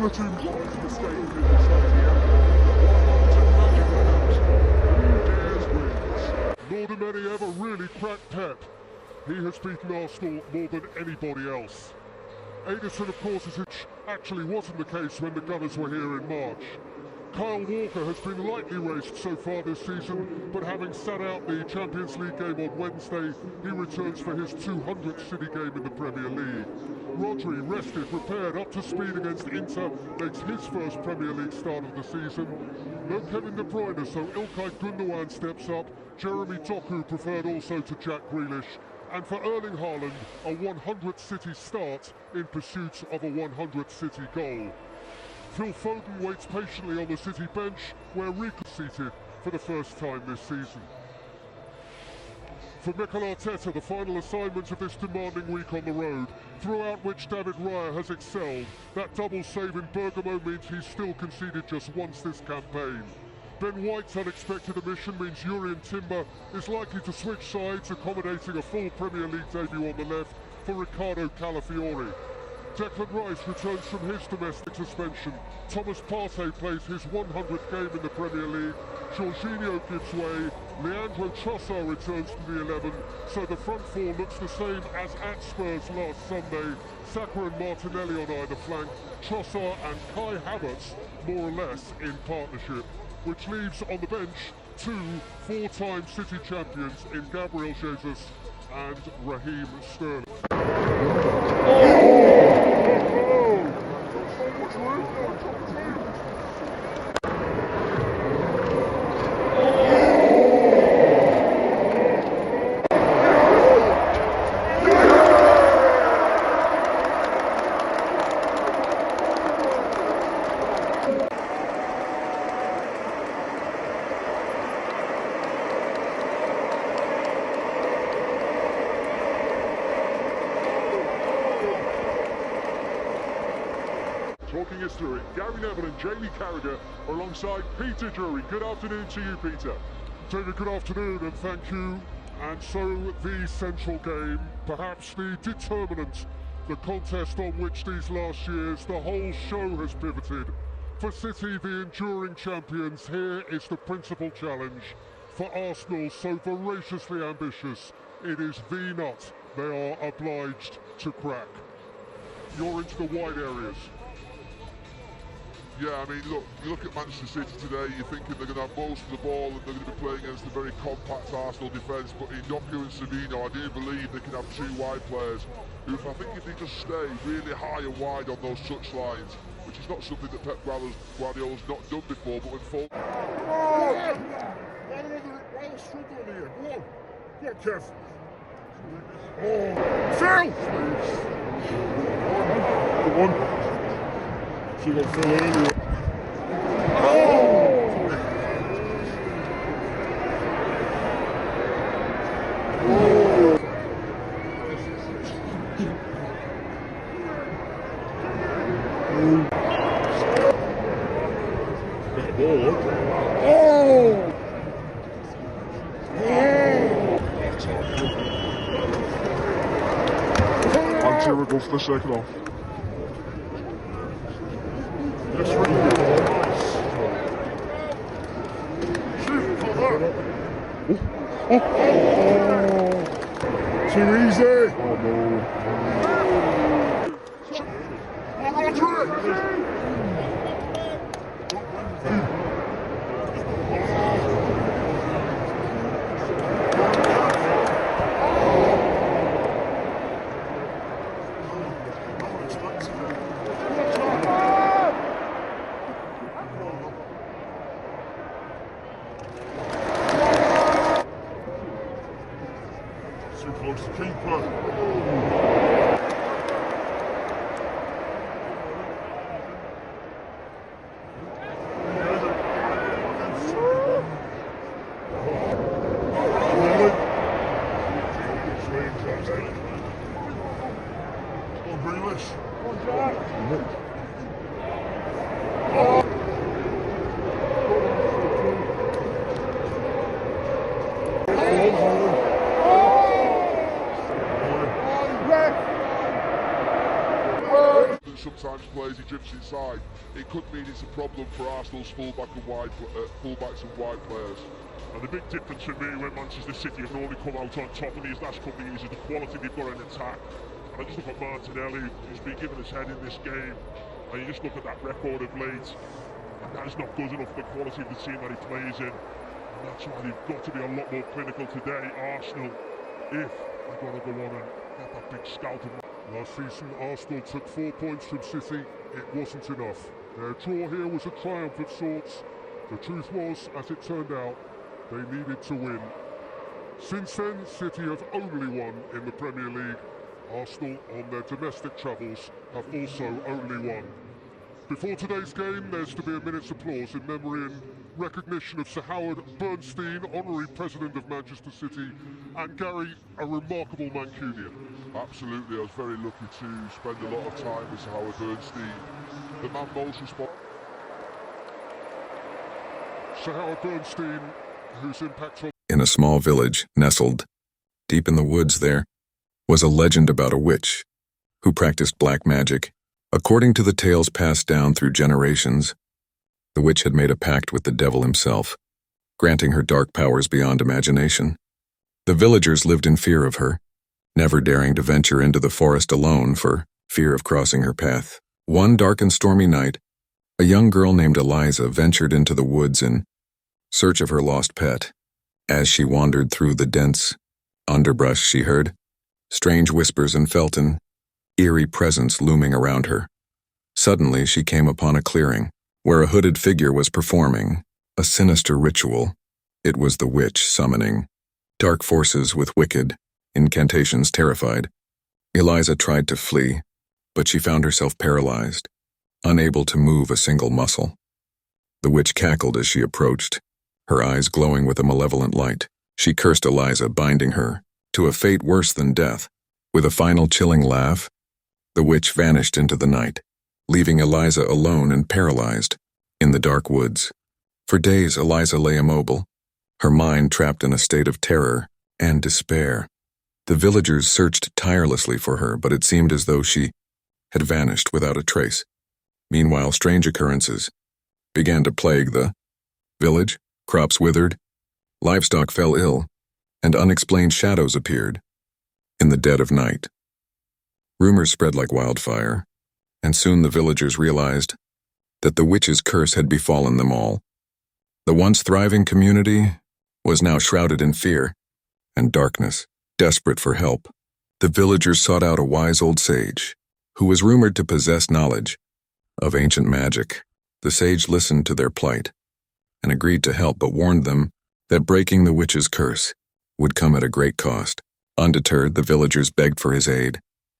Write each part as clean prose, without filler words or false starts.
not inclined to mistake him in this idea. To magic perhaps. Who dares wins? Nor do many ever really crack Pep. He has beaten Arsenal more than anybody else. Edison, of course, actually wasn't the case when the Gunners were here in March. Kyle Walker has been lightly raced so far this season, but having sat out the Champions League game on Wednesday, he returns for his 200th City game in the Premier League. Rodri, rested, prepared, up to speed against Inter, makes his first Premier League start of the season. No Kevin De Bruyne, so Ilkay Gundogan steps up. Jeremy Doku preferred also to Jack Grealish. And for Erling Haaland, a 100th City start in pursuit of a 100th City goal. Phil Foden waits patiently on the City bench, where Rico is seated for the first time this season. For Mikel Arteta, the final assignment of this demanding week on the road, throughout which David Raya has excelled, that double save in Bergamo means he's still conceded just once this campaign. Ben White's unexpected omission means Jurrien Timber is likely to switch sides, accommodating a full Premier League debut on the left for Ricardo Calafiori. Declan Rice returns from his domestic suspension. Thomas Partey plays his 100th game in the Premier League. Jorginho gives way. Leandro Trossard returns to the 11. So the front four looks the same as at Spurs last Sunday. Saka and Martinelli on either flank. Trossard and Kai Havertz more or less in partnership. Which leaves on the bench two four-time City champions in Gabriel Jesus and Raheem Sterling. Talking us through it, Gary Neville and Jamie Carragher are alongside Peter Drury. Good afternoon to you, Peter. David, good afternoon and thank you. And so the central game, perhaps the determinant, the contest on which these last years the whole show has pivoted. For City, the enduring champions, here is the principal challenge. For Arsenal, so voraciously ambitious, it is the nut they are obliged to crack. You're into the wide areas. Yeah, I mean, look, you look at Manchester City today, you're thinking they're going to have most of the ball and they're going to be playing against a very compact Arsenal defence, but in Doku and Savino, I do believe they can have two wide players who, I think if they just stay really high and wide on those touch lines, which is not something that Pep Guardiola's not done before, but when full... Why are struggling here? Go on. Go on, Kev. Phil! Go on. She got Phil earlier. Antira goes for the second off. Yes, really good. Nice. Shoot for that. Too easy. Oh no. Too close to keeper. sometimes plays, he drifts inside. It could mean it's a problem for Arsenal's fullbacks and wide players. And the big difference for me when Manchester City have normally come out on top in these last couple of years is the quality they've got in attack. And I just look at Martinelli, who's been given his head in this game, and you just look at that record of late, and that is not good enough for the quality of the team that he plays in. And that's why they've got to be a lot more clinical today, Arsenal, if they're going to go on and get that big scalping. Last season, Arsenal took 4 points from City. It wasn't enough. Their draw here was a triumph of sorts. The truth was, as it turned out, they needed to win. Since then, City have only won in the Premier League. Arsenal, on their domestic travels, have also only won. Before today's game, there's to be a minute's applause in memory and recognition of Sir Howard Bernstein, Honorary President of Manchester City, and Gary, a remarkable Mancunian. Absolutely, I was very lucky to spend a lot of time with Sir Howard Bernstein. The man most responsible. Sir Howard Bernstein, whose impact on... In a small village, nestled deep in the woods there, was a legend about a witch who practiced black magic. According to the tales passed down through generations, the witch had made a pact with the devil himself, granting her dark powers beyond imagination. The villagers lived in fear of her, never daring to venture into the forest alone for fear of crossing her path. One dark and stormy night, a young girl named Eliza ventured into the woods in search of her lost pet. As she wandered through the dense underbrush, she heard strange whispers and felt an eerie presence looming around her. Suddenly, she came upon a clearing where a hooded figure was performing a sinister ritual. It was the witch summoning dark forces with wicked incantations. Terrified, Eliza tried to flee, but she found herself paralyzed, unable to move a single muscle. The witch cackled as she approached, her eyes glowing with a malevolent light. She cursed Eliza, binding her to a fate worse than death. With a final chilling laugh, the witch vanished into the night, leaving Eliza alone and paralyzed in the dark woods. For days, Eliza lay immobile, her mind trapped in a state of terror and despair. The villagers searched tirelessly for her, but it seemed as though she had vanished without a trace. Meanwhile, strange occurrences began to plague the village. Crops withered, livestock fell ill, and unexplained shadows appeared in the dead of night. Rumors spread like wildfire, and soon the villagers realized that the witch's curse had befallen them all. The once thriving community was now shrouded in fear and darkness. Desperate for help, the villagers sought out a wise old sage who was rumored to possess knowledge of ancient magic. The sage listened to their plight and agreed to help, but warned them that breaking the witch's curse would come at a great cost. Undeterred, the villagers begged for his aid,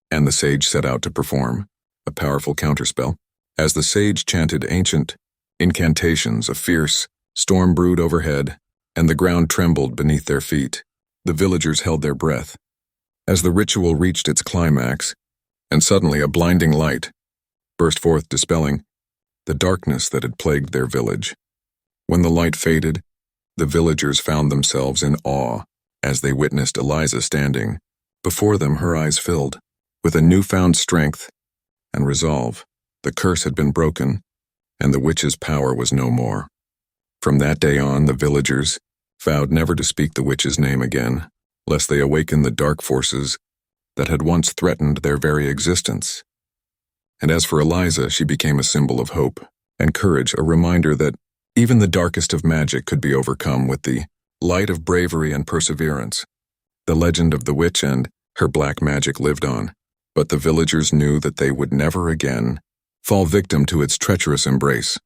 and the sage set out to perform a powerful counterspell. As the sage chanted ancient incantations, a fierce storm brewed overhead, and the ground trembled beneath their feet. The villagers held their breath as the ritual reached its climax, and suddenly a blinding light burst forth, dispelling the darkness that had plagued their village. When the light faded, the villagers found themselves in awe as they witnessed Eliza standing before them, her eyes filled with a newfound strength and resolve. The curse had been broken, and the witch's power was no more. From that day on, the villagers vowed never to speak the witch's name again, lest they awaken the dark forces that had once threatened their very existence. And as for Eliza, she became a symbol of hope and courage, a reminder that even the darkest of magic could be overcome with the light of bravery and perseverance. The legend of the witch and her black magic lived on, but the villagers knew that they would never again fall victim to its treacherous embrace.